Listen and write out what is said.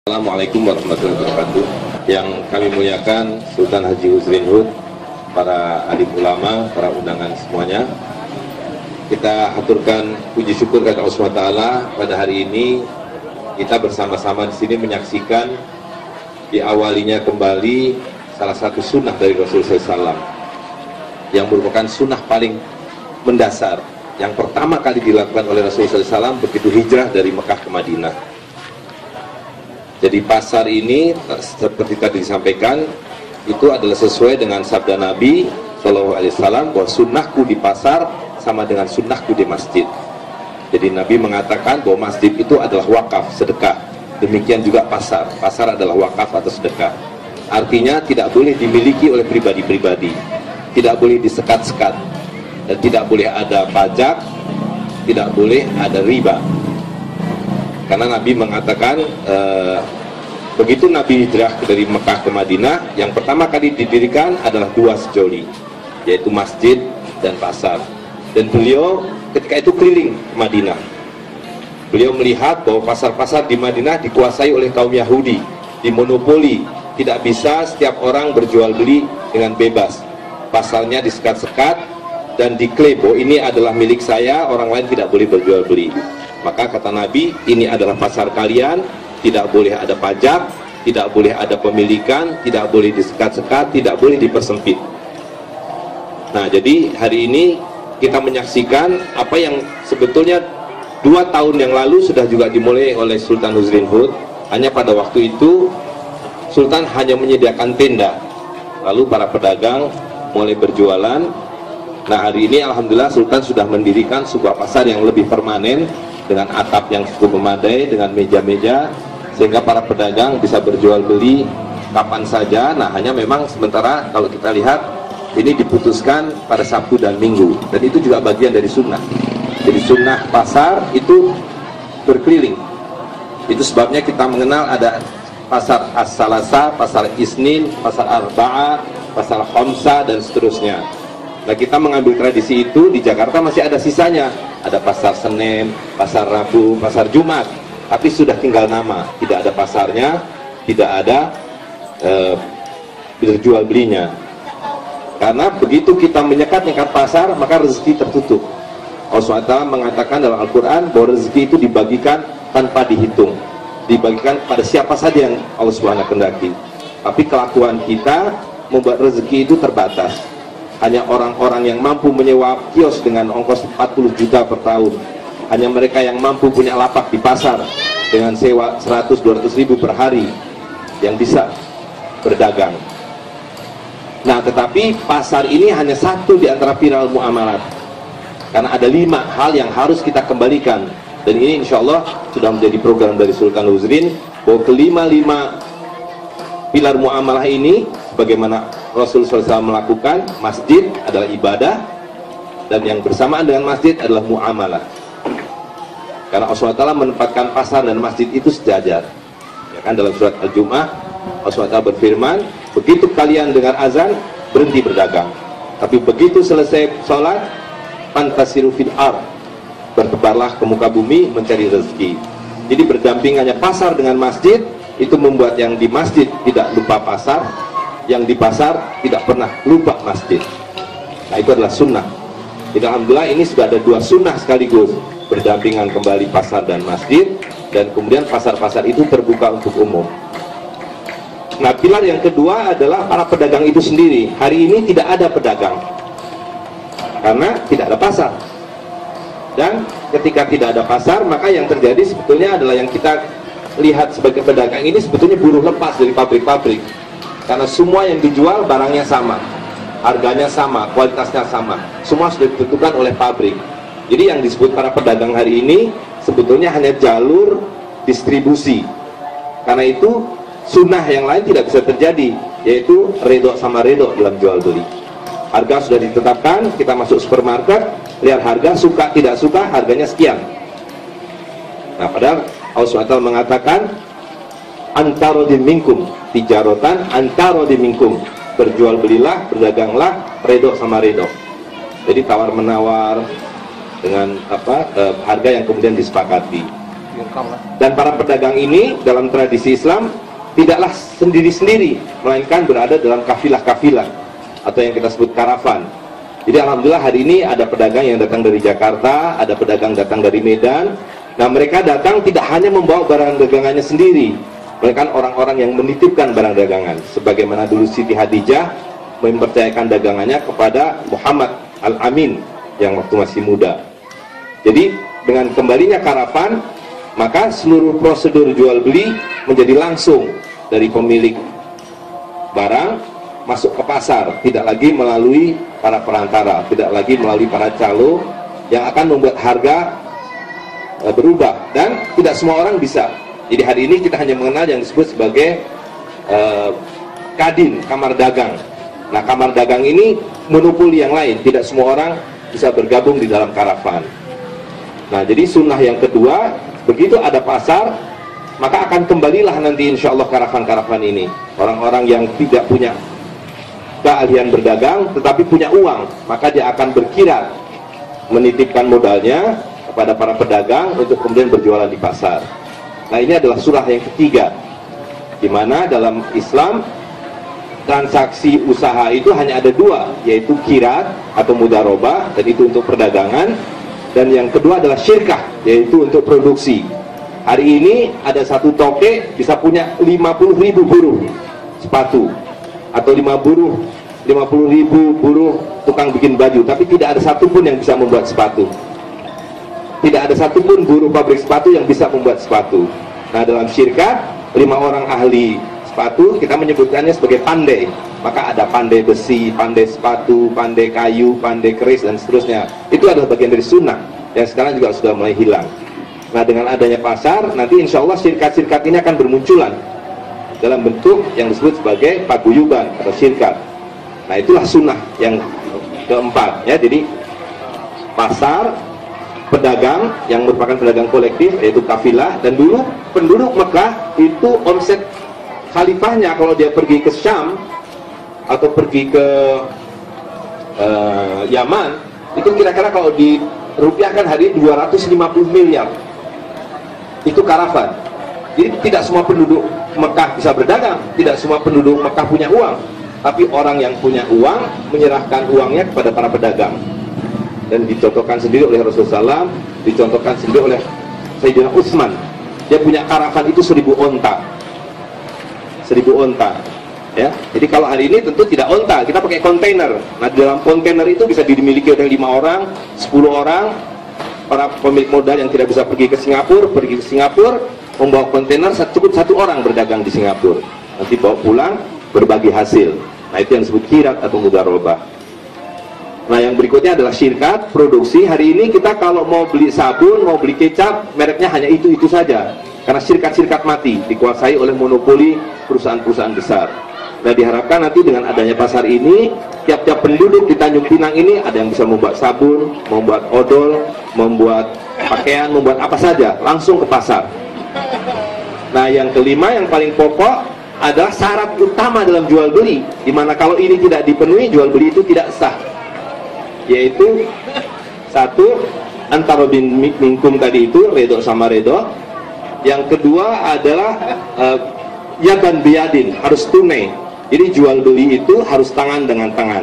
Assalamualaikum warahmatullahi wabarakatuh. Yang kami muliakan Sultan Haji Husrin Hud, para alim ulama, para undangan semuanya. Kita haturkan puji syukur kepada Allah SWT. Pada hari ini kita bersama-sama di sini menyaksikan diawalinya kembali salah satu sunnah dari Rasulullah SAW, yang merupakan sunnah paling mendasar yang pertama kali dilakukan oleh Rasulullah SAW begitu hijrah dari Mekah ke Madinah. Jadi pasar ini seperti tadi disampaikan itu adalah sesuai dengan sabda Nabi SAW bahwa sunnahku di pasar sama dengan sunnahku di masjid. Jadi Nabi mengatakan bahwa masjid itu adalah wakaf, sedekah. Demikian juga pasar adalah wakaf atau sedekah. Artinya tidak boleh dimiliki oleh pribadi-pribadi, tidak boleh disekat-sekat, dan tidak boleh ada pajak, tidak boleh ada riba. Karena Nabi mengatakan begitu Nabi hijrah dari Mekah ke Madinah, yang pertama kali didirikan adalah dua sejoli, yaitu masjid dan pasar. Dan beliau ketika itu keliling ke Madinah. Beliau melihat bahwa pasar-pasar di Madinah dikuasai oleh kaum Yahudi, dimonopoli, tidak bisa setiap orang berjual beli dengan bebas. Pasarnya disekat-sekat dan diklaim bahwa ini adalah milik saya, orang lain tidak boleh berjual beli. Maka kata Nabi, ini adalah pasar kalian, tidak boleh ada pajak, tidak boleh ada pemilikan, tidak boleh disekat-sekat, tidak boleh dipersempit. Nah, jadi hari ini kita menyaksikan apa yang sebetulnya 2 tahun yang lalu sudah juga dimulai oleh Sultan Husrin Hud. Hanya pada waktu itu Sultan hanya menyediakan tenda, lalu para pedagang mulai berjualan. Nah, hari ini alhamdulillah Sultan sudah mendirikan sebuah pasar yang lebih permanen, dengan atap yang cukup memadai, dengan meja-meja, sehingga para pedagang bisa berjual beli kapan saja. Nah, hanya memang sementara kalau kita lihat ini diputuskan pada Sabtu dan Minggu, dan itu juga bagian dari sunnah. Jadi sunnah pasar itu berkeliling. Itu sebabnya kita mengenal ada pasar As-Salasa, pasar Isnin, pasar Arba'ah, pasar Khamsa, dan seterusnya. Nah, kita mengambil tradisi itu. Di Jakarta masih ada sisanya, ada pasar Senin, pasar Rabu, pasar Jumat, tapi sudah tinggal nama, tidak ada pasarnya, tidak ada berjual belinya. Karena begitu kita menyekat-nyekat pasar, maka rezeki tertutup. Allah SWT mengatakan dalam Al-Quran bahwa rezeki itu dibagikan tanpa dihitung, dibagikan pada siapa saja yang Allah SWT kendaki. Tapi kelakuan kita membuat rezeki itu terbatas. Hanya orang-orang yang mampu menyewa kios dengan ongkos 40 juta per tahun, hanya mereka yang mampu punya lapak di pasar dengan sewa 100-200 ribu per hari yang bisa berdagang. Nah, tetapi pasar ini hanya satu di antara pilar muamalat, karena ada 5 hal yang harus kita kembalikan. Dan ini insya Allah sudah menjadi program dari Sultan Husrin, bahwa kelima-5 pilar muamalah ini, bagaimana Rasulullah SAW melakukan. Masjid adalah ibadah, dan yang bersamaan dengan masjid adalah muamalah. Karena Allah SWT menempatkan pasar dan masjid itu sejajar. Ya kan, dalam surat Al-Jum'ah Allah SWT berfirman, begitu kalian dengar azan, berhenti berdagang. Tapi begitu selesai sholat, fantasiru fil ard, bertebarlah ke muka bumi mencari rezeki. Jadi berdampingannya pasar dengan masjid, itu membuat yang di masjid tidak lupa pasar, yang di pasar tidak pernah lupa masjid. Nah, itu adalah sunnah. Jadi alhamdulillah ini sudah ada 2 sunnah sekaligus, berdampingan kembali pasar dan masjid, dan kemudian pasar-pasar itu terbuka untuk umum. Nah, pilar yang kedua adalah para pedagang itu sendiri. Hari ini tidak ada pedagang karena tidak ada pasar. Dan ketika tidak ada pasar, maka yang terjadi sebetulnya adalah yang kita lihat sebagai pedagang ini sebetulnya buruh lepas dari pabrik-pabrik. Karena semua yang dijual barangnya sama, harganya sama, kualitasnya sama, semua sudah ditentukan oleh pabrik. Jadi yang disebut para pedagang hari ini sebetulnya hanya jalur distribusi. Karena itu sunnah yang lain tidak bisa terjadi, yaitu redho sama redho dalam jual beli. Harga sudah ditetapkan, kita masuk supermarket, lihat harga, suka tidak suka, harganya sekian. Nah, padahal Allah SWT mengatakan antarodin minkum, tijarotan antarodin minkum, berjual belilah, berdaganglah, redho sama redho. Jadi tawar menawar dengan harga yang kemudian disepakati. Dan para pedagang ini dalam tradisi Islam tidaklah sendiri-sendiri, melainkan berada dalam kafilah-kafilah atau yang kita sebut karavan. Jadi alhamdulillah hari ini ada pedagang yang datang dari Jakarta, ada pedagang datang dari Medan. Nah, mereka datang tidak hanya membawa barang dagangannya sendiri, melainkan orang-orang yang menitipkan barang dagangan. Sebagaimana dulu Siti Hadijah mempercayakan dagangannya kepada Muhammad Al-Amin yang waktu masih muda. Jadi dengan kembalinya karavan, maka seluruh prosedur jual beli menjadi langsung dari pemilik barang masuk ke pasar, tidak lagi melalui para perantara, tidak lagi melalui para calo yang akan membuat harga berubah, dan tidak semua orang bisa. Jadi hari ini kita hanya mengenal yang disebut sebagai kadin, kamar dagang. Nah, kamar dagang ini monopoli yang lain, tidak semua orang bisa bergabung di dalam karavan. Nah, jadi sunnah yang kedua, begitu ada pasar, maka akan kembalilah nanti insya Allah karavan-karavan ini. Orang-orang yang tidak punya keahlian berdagang tetapi punya uang, maka dia akan berkirat menitipkan modalnya kepada para pedagang untuk kemudian berjualan di pasar. Nah, ini adalah surah yang ketiga, di mana dalam Islam transaksi usaha itu hanya ada dua, yaitu kirat atau mudharabah, dan itu untuk perdagangan, dan yang kedua adalah syirkah, yaitu untuk produksi. Hari ini ada satu toke bisa punya 50.000 buruh sepatu, atau 50.000 buruh tukang bikin baju, tapi tidak ada satupun yang bisa membuat sepatu. Tidak ada satupun buruh pabrik sepatu yang bisa membuat sepatu. Nah, dalam syirkat 5 orang ahli sepatu kita menyebutkannya sebagai pandai. Maka ada pandai besi, pandai sepatu, pandai kayu, pandai keris, dan seterusnya. Itu adalah bagian dari sunnah yang sekarang juga sudah mulai hilang. Nah, dengan adanya pasar, nanti insya Allah syirkat-syirkat ini akan bermunculan dalam bentuk yang disebut sebagai paguyuban atau syirkat. Nah, itulah sunnah yang keempat, ya. Jadi pasar, pedagang yang merupakan pedagang kolektif, yaitu kafilah. Dan dulu penduduk Mekah itu omset khalifahnya kalau dia pergi ke Syam atau pergi ke Yaman, itu kira-kira kalau dirupiahkan hari ini 250 miliar. Itu karavan. Jadi tidak semua penduduk Mekah bisa berdagang, tidak semua penduduk Mekah punya uang, tapi orang yang punya uang menyerahkan uangnya kepada para pedagang. Dan dicontohkan sendiri oleh Rasulullah SAW, dicontohkan sendiri oleh Sayyidina Utsman. Dia punya karavan itu 1000 onta. 1000 onta, ya. Jadi kalau hari ini tentu tidak onta, kita pakai kontainer. Nah, di dalam kontainer itu bisa dimiliki oleh 5 orang, 10 orang. Para pemilik modal yang tidak bisa pergi ke Singapura, membawa kontainer, cukup 1 orang berdagang di Singapura. Nanti bawa pulang, berbagi hasil. Nah, itu yang disebut kirat atau mudharabah. Nah, yang berikutnya adalah syirkat, produksi. Hari ini kita kalau mau beli sabun, mau beli kecap, mereknya hanya itu-itu saja. Karena syirkat-syirkat mati, dikuasai oleh monopoli perusahaan-perusahaan besar. Nah, diharapkan nanti dengan adanya pasar ini, tiap-tiap penduduk di Tanjung Pinang ini ada yang bisa membuat sabun, membuat odol, membuat pakaian, membuat apa saja, langsung ke pasar. Nah, yang kelima, yang paling pokok adalah syarat utama dalam jual beli, dimana kalau ini tidak dipenuhi, jual beli itu tidak sah. Yaitu satu, antara minkum tadi itu redo sama redo. Yang kedua adalah yadan biyadin, harus tunai. Jadi jual beli itu harus tangan dengan tangan.